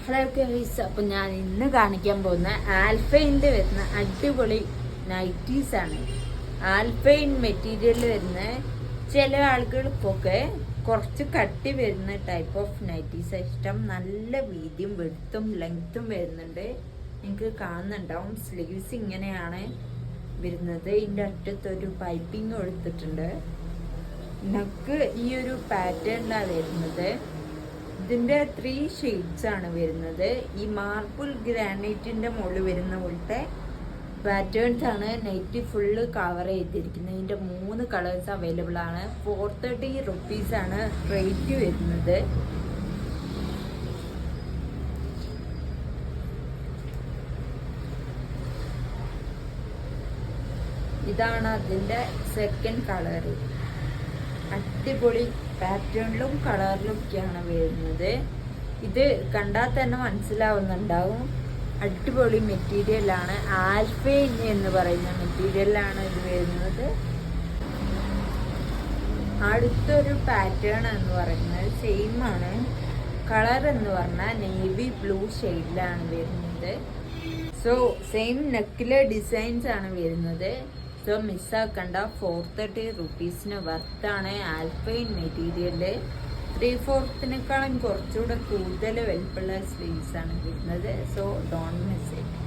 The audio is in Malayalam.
ഹലോ ഗൈസ്, അപ്പം ഞാൻ ഇന്ന് കാണിക്കാൻ പോകുന്ന ആൽഫൈൻ്റെ വരുന്ന അടിപൊളി നൈറ്റീസ് ആണ്. ആൽഫൈൻ മെറ്റീരിയൽ വരുന്ന ചില ആളുകൾക്കൊക്കെ കുറച്ച് കട്ടി വരുന്ന ടൈപ്പ് ഓഫ് നൈറ്റീസ് ഇഷ്ടം. നല്ല വീതിയും വെടുത്തും ലെങ്ത്തും വരുന്നുണ്ട്. നിങ്ങൾക്ക് കാണുന്നുണ്ടാവും സ്ലീവ്സ് ഇങ്ങനെയാണ് വരുന്നത്. ഇതിൻ്റെ അറ്റത്തൊരു പൈപ്പിംഗ് കൊടുത്തിട്ടുണ്ട്. നെക്ക് ഈ ഒരു പാറ്റേണിലാണ് വരുന്നത്. ഇതിൻ്റെ 3 ഷെയ്ഡ്സ് ആണ് വരുന്നത്. ഈ മാർബിൾ ഗ്രാനൈറ്റിൻ്റെ മുകളിൽ വരുന്ന പോലത്തെ പാറ്റേൺസ് ആണ് നൈറ്റി ഫുള്ള് കവർ ചെയ്തിരിക്കുന്നത്. ഇതിൻ്റെ 3 കളേഴ്സ് അവൈലബിൾ ആണ്. 430 റുപ്പീസ് ആണ് റേറ്റ് വരുന്നത്. ഇതാണ് അതിൻ്റെ സെക്കൻഡ് കളർ. അടിപൊളി പാറ്റേണിലും കളറിലും ഒക്കെയാണ് വരുന്നത്. ഇത് കണ്ടാൽ തന്നെ മനസ്സിലാവുന്നുണ്ടാവും, അടിപൊളി മെറ്റീരിയലാണ്. ആൽഫൈൻ എന്ന് പറയുന്ന മെറ്റീരിയലാണ് ഇത് വരുന്നത്. അടുത്തൊരു പാറ്റേൺ എന്ന് പറയുന്നത് സെയിം ആണ്. കളർ എന്ന് പറഞ്ഞാൽ നേവി ബ്ലൂ ഷെയ്ഡിലാണ് വരുന്നത്. സോ സെയിം നെക്കിലെ ഡിസൈൻസ് ആണ് വരുന്നത്. സോ മിസ്സാക്കണ്ട. 430 റുപ്പീസിന് വർത്താണ് ആൽഫൈൻ മെറ്റീരിയല്. 3/4 കുറച്ചുകൂടെ കൂടുതൽ വലിപ്പമുള്ള സ്ലീവ്സ് ആണ് വരുന്നത്. So don't miss it.